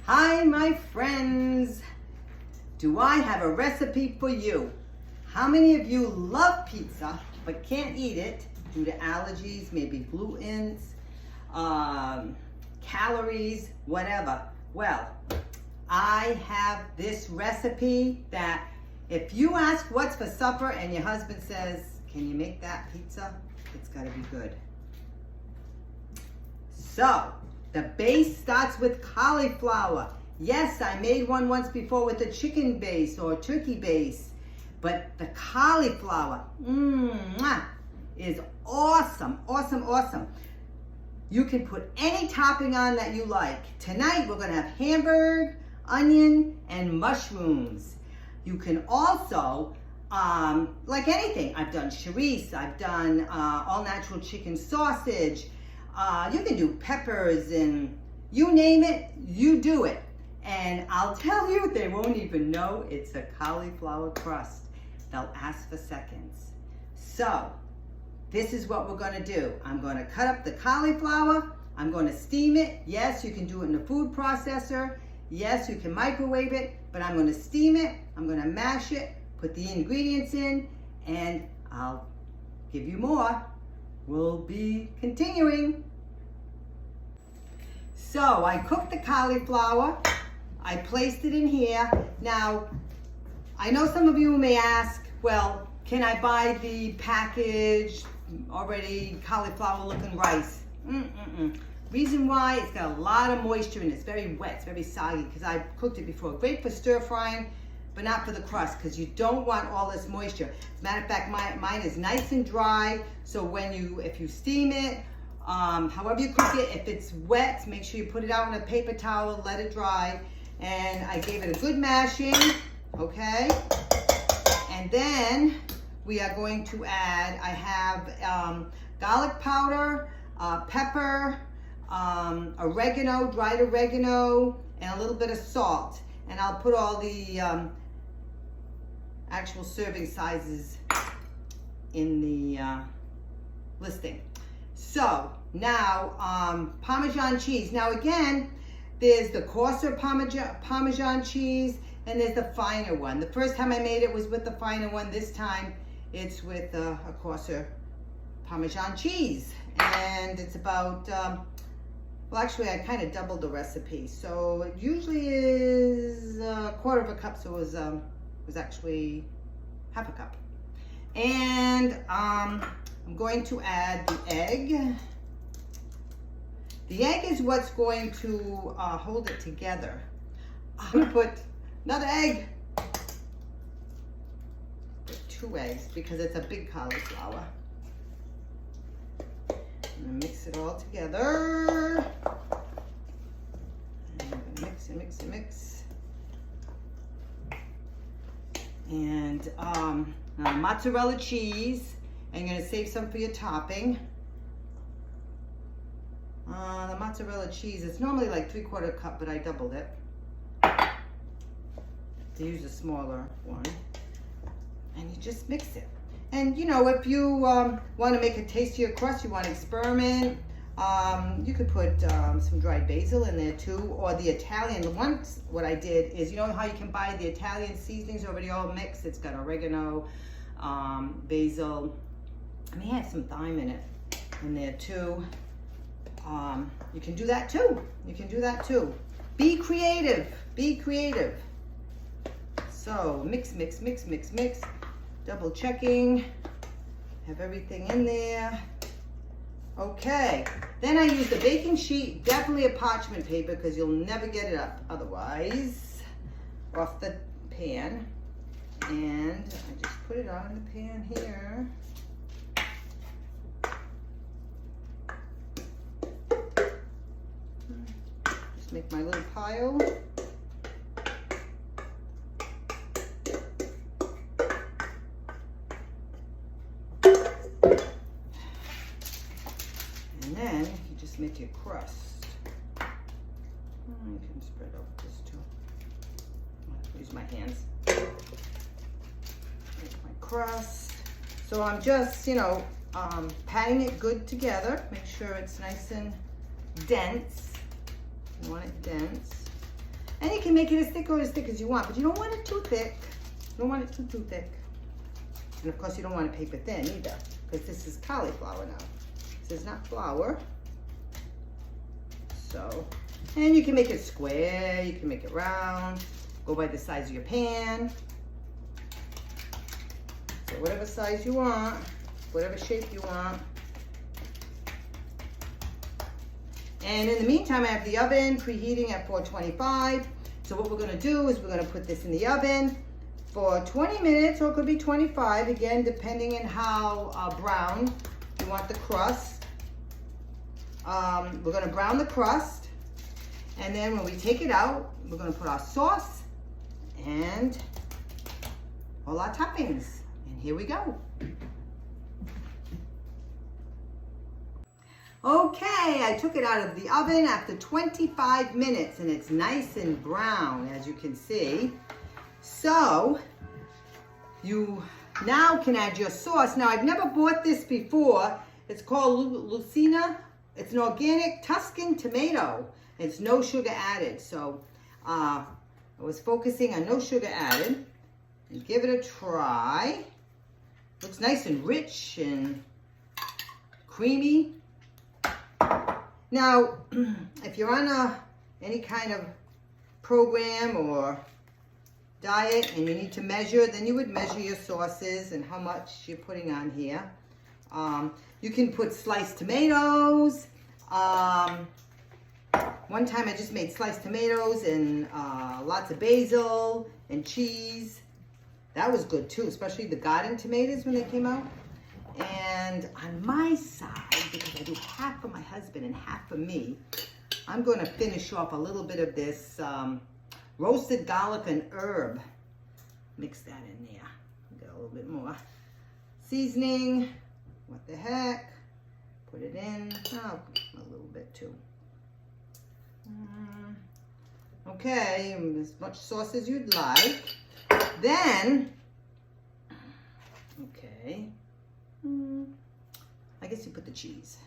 Hi, my friends. Do I have a recipe for you? How many of you love pizza but can't eat it due to allergies, maybe glutens, calories, whatever? Well, I have this recipe that if you ask what's for supper and your husband says, can you make that pizza? It's gotta be good. So, the base starts with cauliflower. Yes, I made one once before with a chicken base or turkey base, but the cauliflower is awesome, awesome, awesome. You can put any topping on that you like. Tonight we're gonna have hamburger, onion, and mushrooms. You can also, like anything, I've done chorizo, I've done all natural chicken sausage. You can do peppers and you name it, you do it. And I'll tell you, they won't even know it's a cauliflower crust. They'll ask for seconds. So, this is what we're gonna do. I'm gonna cut up the cauliflower. I'm gonna steam it. Yes, you can do it in a food processor. Yes, you can microwave it, but I'm gonna steam it. I'm gonna mash it, put the ingredients in, and I'll give you more. We'll be continuing. So I cooked the cauliflower. I placed it in here. Now, I know some of you may ask, well, can I buy the packaged already cauliflower looking rice? Reason why, it's got a lot of moisture in it. It's very wet, it's very soggy because I cooked it before. Great for stir frying, but not for the crust because you don't want all this moisture. As a matter of fact, mine is nice and dry. So if you steam it, however you cook it, if it's wet, make sure you put it out in a paper towel, let it dry. And I gave it a good mashing, okay? And then we are going to add, I have garlic powder, pepper, oregano, dried oregano, and a little bit of salt. And I'll put all the actual serving sizes in the listing. So now Parmesan cheese. Now again, there's the coarser Parmesan cheese and there's the finer one. The first time I made it was with the finer one. This time it's with a coarser Parmesan cheese. And it's about, well actually I kind of doubled the recipe. So it usually is a quarter of a cup, so it was actually half a cup. And I'm going to add the egg. The egg is what's going to hold it together. I'm gonna put another egg. Put 2 eggs because it's a big cauliflower. I'm gonna mix it all together. And I'm gonna mix and mix and mix. And mozzarella cheese. I'm gonna save some for your topping. The mozzarella cheese, it's normally like 3/4 cup, but I doubled it to use a smaller one. And you just mix it. And you know, if you want to make a tastier crust, you want to experiment, you could put some dried basil in there too, or the Italian. Once what I did is, you know how you can buy the Italian seasonings already all mixed? It's got oregano, basil. I may have some thyme in there too. You can do that too. You can do that too. Be creative. Be creative. So mix, mix, mix, mix, mix. Double checking. Have everything in there. Okay. Then I use the baking sheet, definitely a parchment paper because you'll never get it up otherwise off the pan. And I just put it on the pan here. Make my little pile. And then you just make your crust. You can spread out this too. I'll use my hands. Make my crust. So I'm just, you know, patting it good together. Make sure it's nice and dense. You want it dense. And you can make it as thick or as thick as you want, but you don't want it too thick. You don't want it too thick. And of course you don't want it paper thin either, because this is cauliflower now. This is not flour. So, and you can make it square, you can make it round, go by the size of your pan. So whatever size you want, whatever shape you want. And in the meantime, I have the oven preheating at 425. So what we're gonna do is we're gonna put this in the oven for 20 minutes, or it could be 25, again, depending on how brown you want the crust. We're gonna brown the crust. And then when we take it out, we're gonna put our sauce and all our toppings. And here we go. Okay, I took it out of the oven after 25 minutes and it's nice and brown, as you can see. So, you now can add your sauce. Now, I've never bought this before. It's called Lucina. It's an organic Tuscan tomato. It's no sugar added. So, I was focusing on no sugar added. And give it a try. Looks nice and rich and creamy. Now, if you're on any kind of program or diet and you need to measure, then you would measure your sauces and how much you're putting on here. You can put sliced tomatoes. One time I just made sliced tomatoes and lots of basil and cheese. That was good too, especially the garden tomatoes when they came out. And on my side, because I do half for my husband and half for me, I'm going to finish off a little bit of this roasted garlic and herb. Mix that in there. Get a little bit more seasoning. What the heck? Put it in. Oh, a little bit too. Okay, as much sauce as you'd like. Then, okay. I guess you put the cheese.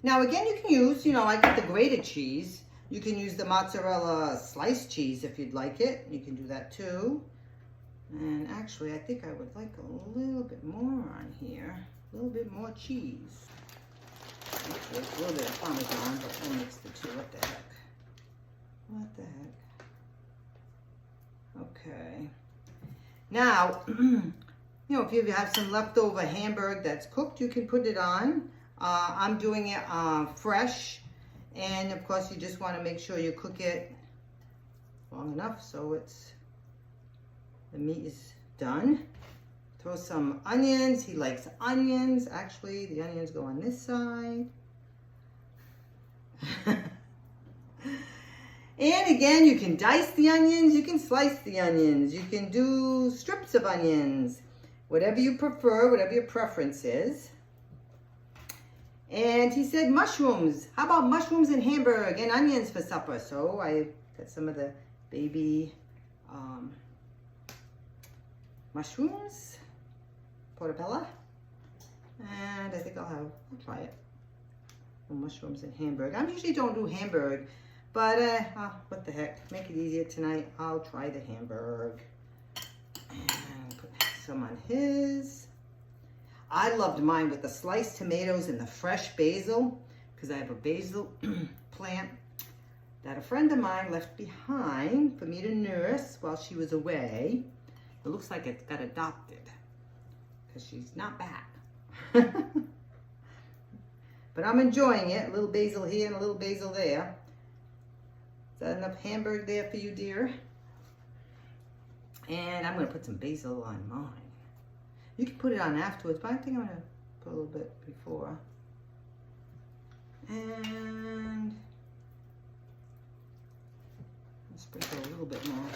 Now again, you can use, I get the grated cheese. You can use the mozzarella sliced cheese if you'd like it. You can do that too. And actually, I think I would like a little bit more on here. A little bit more cheese. Actually, a little bit of Parmesan, but we'll mix the two. What the heck? What the heck? Okay. Now, if you have some leftover hamburger that's cooked, you can put it on. I'm doing it fresh. And of course, you just want to make sure you cook it long enough so the meat is done. Throw some onions. He likes onions. Actually, the onions go on this side. And again, you can dice the onions, you can slice the onions, you can do strips of onions, whatever you prefer, whatever your preference is. And he said mushrooms. How about mushrooms and hamburger and onions for supper? So I got some of the baby mushrooms, portobello, and I think I'll try it. Mushrooms and hamburger. I usually don't do hamburger. But, what the heck, make it easier tonight. I'll try the hamburger. And put some on his. I loved mine with the sliced tomatoes and the fresh basil, because I have a basil plant that a friend of mine left behind for me to nurse while she was away. It looks like it got adopted, because she's not back. But I'm enjoying it. A little basil here and a little basil there. Is that enough hamburger there for you, dear? And I'm going to put some basil on mine. You can put it on afterwards, but I think I'm going to put a little bit before. And sprinkle a little bit more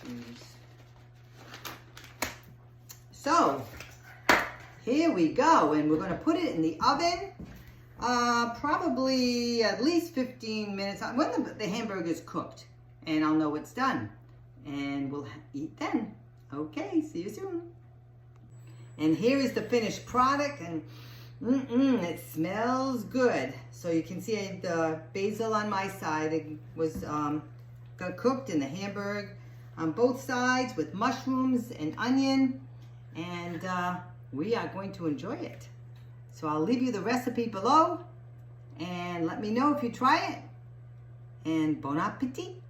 cheese. So, here we go. And we're going to put it in the oven. Probably at least 15 minutes when the hamburger is cooked, and I'll know it's done, and we'll eat then. Okay, see you soon. And here is the finished product, and It smells good. So you can see the basil on my side. It was got cooked in the Hamburg on both sides with mushrooms and onion. And we are going to enjoy it. So I'll leave you the recipe below. And let me know if you try it. And bon appetit.